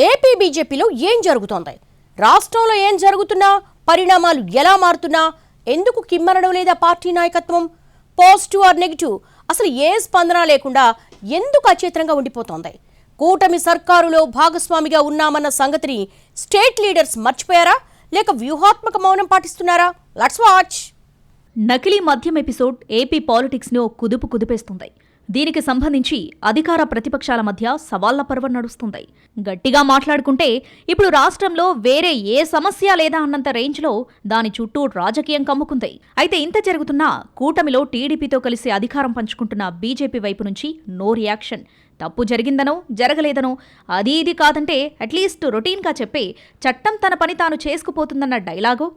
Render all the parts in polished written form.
AP బీజేపీలో ఏం జరుగుతోంది? రాష్ట్రంలో ఏం జరుగుతున్నా, పరిణామాలు ఎలా మారుతున్నా ఎందుకు కిమ్మరడం లేదా పార్టీ నాయకత్వం? పాజిటివ్ ఆర్ నెగిటివ్, అసలు ఏ స్పందన లేకుండా ఎందుకు అచేతనంగా ఉండిపోతోంది? కూటమి సర్కారులో భాగస్వామిగా ఉన్నామన్న సంగతిని స్టేట్ లీడర్స్ మర్చిపోయారా, లేక వ్యూహాత్మక మౌనం పాటిస్తున్నారా? Let's watch. నకిలీ మద్యం ఎపిసోడ్ ఏపీ పాలిటిక్స్ ను కుదిపేస్తుంది. దీనికి సంబంధించి అధికార ప్రతిపక్షాల మధ్య సవాళ్ల పర్వం నడుస్తుంది. గట్టిగా మాట్లాడుకుంటే ఇప్పుడు రాష్ట్రంలో వేరే ఏ సమస్య లేదా అన్నంత రేంజ్లో దాని చుట్టూ రాజకీయం కమ్ముకుంది. అయితే ఇంత జరుగుతున్నా కూటమిలో టీడీపీతో కలిసి అధికారం పంచుకుంటున్న బీజేపీ వైపు నుంచి నో రియాక్షన్. తప్పు జరిగిందనో జరగలేదనో అది ఇది కాదంటే అట్లీస్ట్ రొటీన్గా చెప్పే చట్టం తన పని తాను చేసుకుపోతుందన్న డైలాగో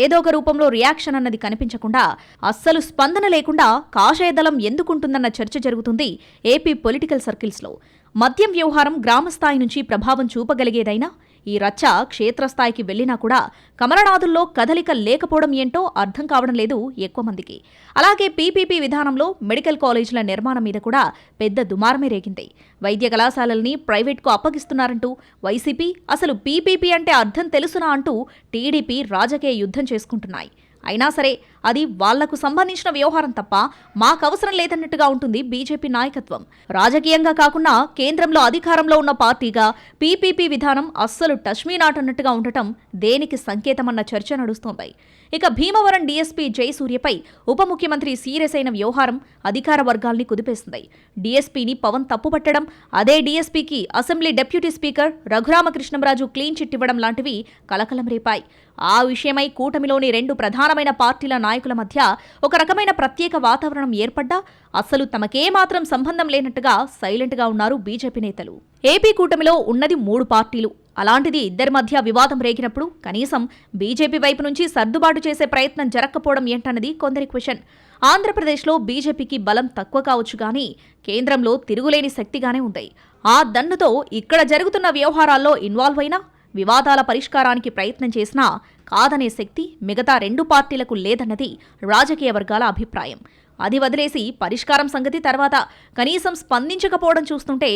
ఏదో ఒక రూపంలో రియాక్షన్ అన్నది కనిపించకుండా అస్సలు స్పందన లేకుండా కాషాయదళం ఎందుకుంటుందన్న చర్చ జరుగుతుంది ఏపీ పొలిటికల్ సర్కిల్స్లో. మద్యం వ్యవహారం గ్రామస్థాయి నుంచి ప్రభావం చూపగలిగేదైనా ఈ రచ్చ క్షేత్రస్థాయికి వెళ్లినా కూడా కమలనాథుల్లో కదలిక లేకపోవడం ఏంటో అర్థం కావడం లేదు ఎక్కువ మందికి. అలాగే పీపీపీ విధానంలో మెడికల్ కాలేజీల నిర్మాణం మీద కూడా పెద్ద దుమారమే రేగింది. వైద్య కళాశాలల్ని ప్రైవేట్కు అప్పగిస్తున్నారంటూ వైసీపీ, అసలు పీపీపీ అంటే అర్థం తెలుసునా అంటూ టీడీపీ రాజకీయ యుద్ధం చేసుకుంటున్నాయి. అయినా సరే అది వాళ్లకు సంబంధించిన వ్యవహారం తప్ప మాకవసరం లేదన్నట్టుగా ఉంటుంది బీజేపీ నాయకత్వం. రాజకీయంగా కాకుండా కేంద్రంలో అధికారంలో ఉన్న పార్టీగా పీపీపీ విధానం అస్సలు టచ్ మీ నాట్ అన్నట్టుగా ఉండటం దేనికి సంకేతమన్న చర్చ నడుస్తోంది. ఇక భీమవరం డీఎస్పీ జయసూర్యపై ఉప ముఖ్యమంత్రి సీరియస్ అయిన వ్యవహారం అధికార వర్గాల్ని కుదిపేసింది. డీఎస్పీని పవన్ తప్పుపట్టడం, అదే డీఎస్పీకి assembly deputy speaker Raghurama Krishnam Raju clean chit ఇవ్వడం లాంటివి కలకలం రేపాయి. ఆ విషయమై కూటమిలోని రెండు ప్రధానమైన పార్టీల నాయకుల మధ్య ఒక రకమైన ప్రత్యేక వాతావరణం ఏర్పడ్డా అస్సలు తమకేమాత్రం సంబంధం లేనట్టుగా సైలెంట్గా ఉన్నారు బీజేపీ నేతలు. ఏపీ కూటమిలో ఉన్నది 3 పార్టీలు. అలాంటిది ఇద్దరి మధ్య వివాదం రేగినప్పుడు కనీసం బీజేపీ వైపు నుంచి సర్దుబాటు చేసే ప్రయత్నం జరగకపోవడం ఏంటన్నది కొందరి క్వశ్చన్. ఆంధ్రప్రదేశ్లో బీజేపీకి బలం తక్కువ కావచ్చు గానీ కేంద్రంలో తిరుగులేని శక్తిగానే ఉంది. ఆ దన్నుతో ఇక్కడ జరుగుతున్న వ్యవహారాల్లో ఇన్వాల్వ్ అయినా వివాదాల పరిష్కారానికి ప్రయత్నం చేసినా కాదనే శక్తి మిగతా 2 పార్టీలకు లేదన్నది రాజకీయ వర్గాల అభిప్రాయం. అది వదిలేసి పరిష్కారం సంగతి తర్వాత కనీసం స్పందించకపోవడం చూస్తుంటే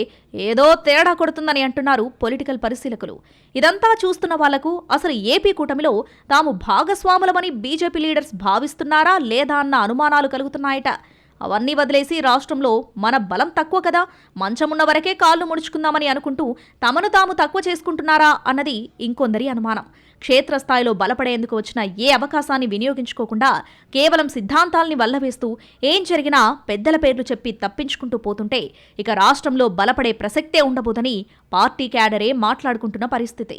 ఏదో తేడా కొడుతుందని అంటున్నారు పొలిటికల్ పరిశీలకులు. ఇదంతా చూస్తున్న వాళ్లకు అసలు ఏపీ కూటమిలో తాము భాగస్వాములమని బీజేపీ లీడర్స్ భావిస్తున్నారా లేదా అన్న అనుమానాలు కలుగుతున్నాయట. అవన్నీ వదిలేసి రాష్ట్రంలో మన బలం తక్కువ కదా, మంచమున్న వరకే కాళ్ళు ముడుచుకుందామని అనుకుంటూ తమను తాము తక్కువ చేసుకుంటున్నారా అన్నది ఇంకొందరి అనుమానం. క్షేత్రస్థాయిలో బలపడేందుకు వచ్చిన ఏ అవకాశాన్ని వినియోగించుకోకుండా కేవలం సిద్ధాంతాల్ని వల్లవేస్తూ ఏం జరిగినా పెద్దల పేర్లు చెప్పి తప్పించుకుంటూ పోతుంటే ఇక రాష్ట్రంలో బలపడే ప్రసక్తే ఉండబోదని పార్టీ క్యాడరే మాట్లాడుకుంటున్న పరిస్థితి.